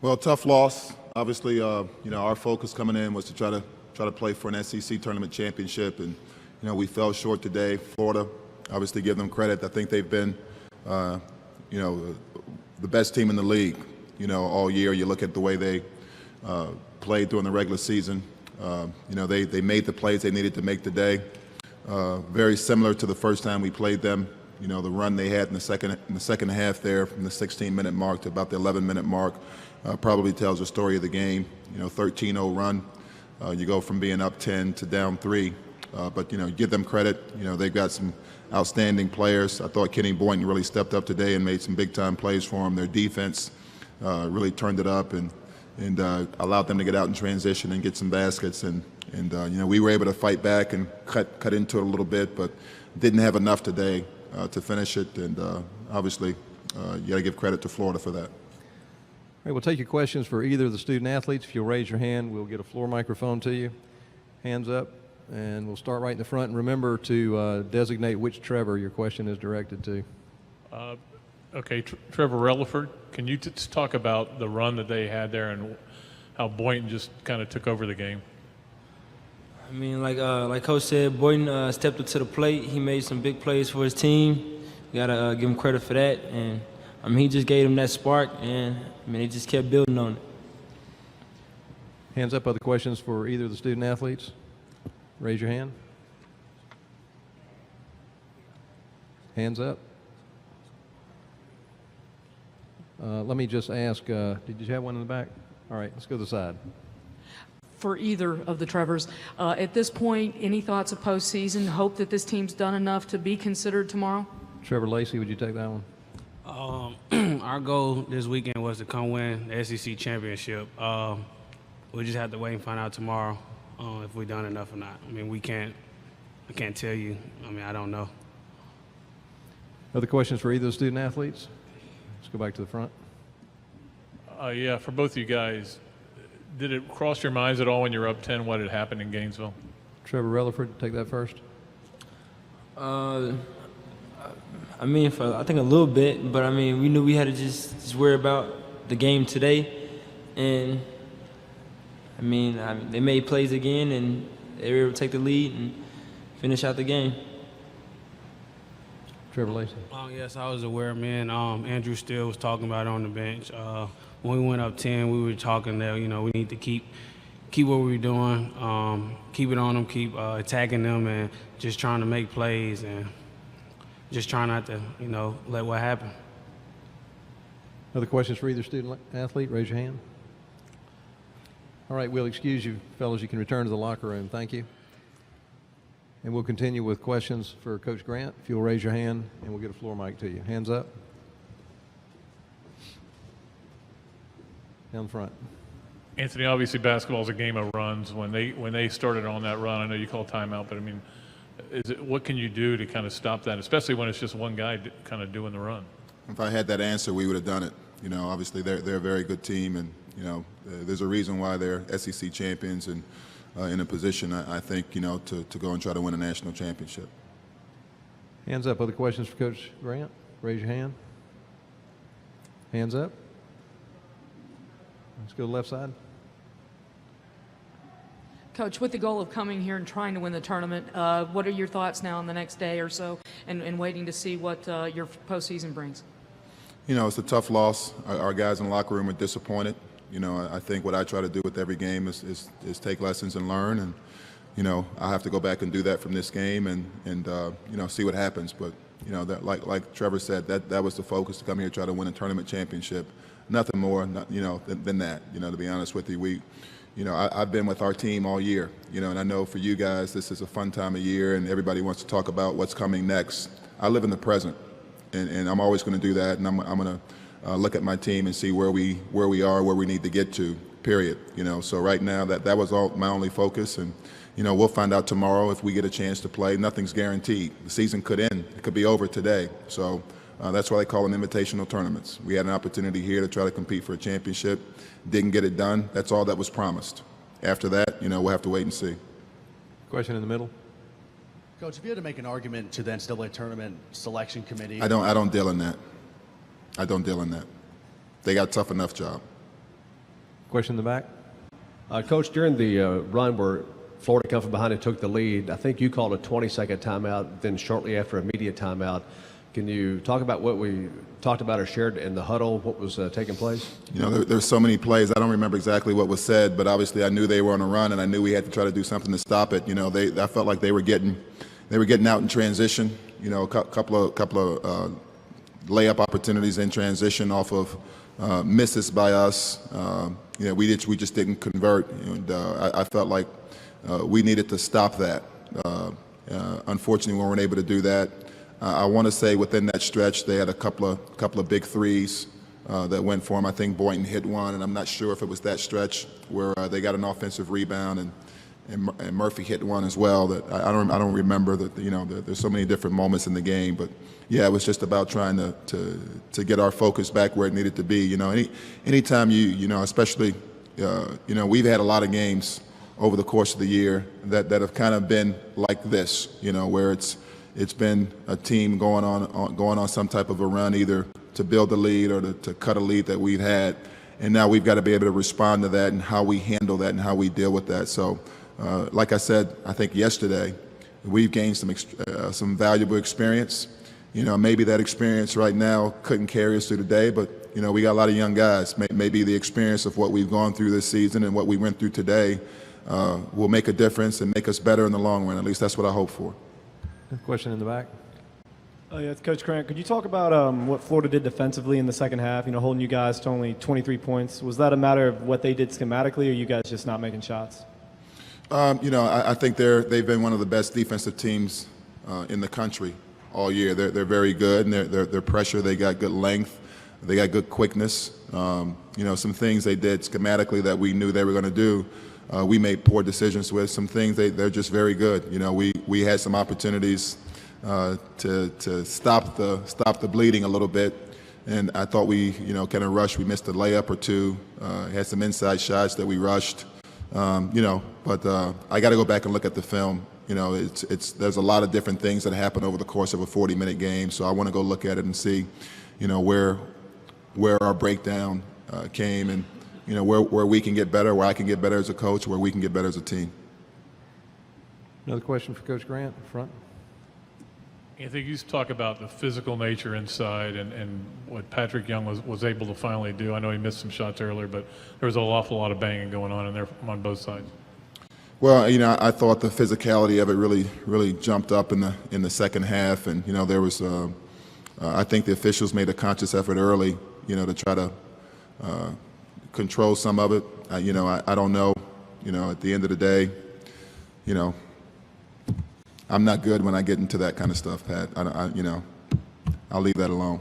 Well, tough loss. Obviously, our focus coming in was to try to play for an SEC tournament championship, and we fell short today. Florida, obviously, give them credit. I think they've been, the best team in the league, all year. You look at the way they played during the regular season. They made the plays they needed to make today. Very similar to the first time we played them. The run they had in the second half there, from the 16-minute mark to about the 11-minute mark, probably tells the story of the game. 13-0 run. You go from being up 10 to down 3. But give them credit. They've got some outstanding players. I thought Kenny Boynton really stepped up today and made some big-time plays for them. Their defense really turned it up and allowed them to get out in transition and get some baskets. And we were able to fight back and cut into it a little bit, but didn't have enough today to finish it. And obviously, you got to give credit to Florida for that. All right, we'll take your questions for either of the student athletes. If you'll raise your hand, we'll get a floor microphone to you. Hands up, and we'll start right in the front. And remember to designate which Trevor your question is directed to. Okay, Trevor Relaford, can you just talk about the run that they had there and how Boynton just kind of took over the game? I mean, like Coach said, Boynton stepped up to the plate. He made some big plays for his team. You gotta give him credit for that. And he just gave him that spark, and they just kept building on it. Hands up. Other questions for either of the student athletes? Raise your hand. Hands up. Let me just ask, did you have one in the back? All right, let's go to the side. For either of the Trevors, at this point, any thoughts of postseason? Hope that this team's done enough to be considered tomorrow? Trevor Lacey, would you take that one? Our goal this weekend was to come win the SEC championship. We just have to wait and find out tomorrow if we've done enough or not. I can't tell you. I don't know. Other questions for either of the student athletes? Let's go back to the front. Yeah, for both of you guys, did it cross your minds at all when you were up 10 what had happened in Gainesville? Trevor Relaford, take that first. I think a little bit, but we knew we had to just worry about the game today, and they made plays again, and they were able to take the lead and finish out the game. Trevor Lacey. Yes, I was aware, man. Andrew Steele was talking about it on the bench. When we went up 10, we were talking that we need to keep what we were doing, keep it on them, keep attacking them, and just trying to make plays and just try not to, let what happen. Other questions for either student athlete? Raise your hand. All right, we'll excuse you, fellas. You can return to the locker room. Thank you. And we'll continue with questions for Coach Grant. If you'll raise your hand, and we'll get a floor mic to you. Hands up. Down front. Anthony, obviously basketball is a game of runs. When they started on that run, I know you call timeout, but what can you do to kind of stop that, especially when it's just one guy kind of doing the run? If I had that answer, we would have done it. Obviously they're a very good team, and there's a reason why they're SEC champions and in a position, I think, to go and try to win a national championship. Hands up. Other questions for Coach Grant? Raise your hand. Hands up. Let's go to the left side. Coach, with the goal of coming here and trying to win the tournament, what are your thoughts now on the next day or so and waiting to see what your postseason brings? It's a tough loss. Our guys in the locker room are disappointed. I think what I try to do with every game is take lessons and learn, and I have to go back and do that from this game and see what happens. But that like Trevor said, that was the focus, to come here and try to win a tournament championship. Nothing more, than that. To be honest with you, I've been with our team all year. And I know for you guys, this is a fun time of year, and everybody wants to talk about what's coming next. I live in the present, and I'm always going to do that. And I'm going to look at my team and see where we are, where we need to get to. Period. So right now that was all my only focus, and we'll find out tomorrow if we get a chance to play. Nothing's guaranteed. The season could end. It could be over today. So. That's why they call them invitational tournaments. We had an opportunity here to try to compete for a championship. Didn't get it done. That's all that was promised. After that, we'll have to wait and see. Question in the middle. Coach, if you had to make an argument to the NCAA tournament selection committee. I don't deal in that. I don't deal in that. They got a tough enough job. Question in the back. Coach, during the run where Florida come from behind and took the lead, I think you called a 20-second timeout, then shortly after a media timeout. Can you talk about what we talked about or shared in the huddle, what was taking place? You know, there's so many plays. I don't remember exactly what was said, but obviously I knew they were on a run, and I knew we had to try to do something to stop it. You know, I felt like they were getting out in transition. You know, a couple of layup opportunities in transition off of misses by us. You know, we just didn't convert, and I felt like we needed to stop that. Unfortunately, we weren't able to do that. I want to say within that stretch, they had a couple of big threes that went for them. I think Boynton hit one, and I'm not sure if it was that stretch where they got an offensive rebound, and Murphy hit one as well. That I don't remember. That, you know, there's so many different moments in the game, but yeah, it was just about trying to get our focus back where it needed to be. You know, anytime you know, especially you know, we've had a lot of games over the course of the year that have kind of been like this. You know, where it's been a team going on some type of a run, either to build a lead or to cut a lead that we've had, and now we've got to be able to respond to that and how we handle that and how we deal with that. So, like I said, I think yesterday, we've gained some valuable experience. You know, maybe that experience right now couldn't carry us through the day, but you know, we got a lot of young guys. Maybe the experience of what we've gone through this season and what we went through today will make a difference and make us better in the long run. At least that's what I hope for. Question in the back. Yeah, it's Coach Grant. Could you talk about what Florida did defensively in the second half? You know, holding you guys to only 23 points. Was that a matter of what they did schematically, or you guys just not making shots? You know, I think they've been one of the best defensive teams in the country all year. They're very good, and their pressure. They got good length. They got good quickness. You know, some things they did schematically that we knew they were going to do. We made poor decisions with some things. They're just very good. You know, we had some opportunities to stop the bleeding a little bit, and I thought we, you know, kind of rushed. We missed a layup or two. Had some inside shots that we rushed. You know, but I got to go back and look at the film. You know, there's a lot of different things that happen over the course of a 40-minute game. So I want to go look at it and see, you know, where our breakdown came, and you know, where we can get better, where I can get better as a coach, where we can get better as a team. Another question for Coach Grant in front. Anthony, you used to talk about the physical nature inside and what Patrick Young was able to finally do. I know he missed some shots earlier, but there was an awful lot of banging going on in there on both sides. Well, you know, I thought the physicality of it really jumped up in the second half, and you know, there was I think the officials made a conscious effort early, you know, to try to control some of it. You know, I don't know. You know, at the end of the day, you know, I'm not good when I get into that kind of stuff, Pat. You know, I'll leave that alone.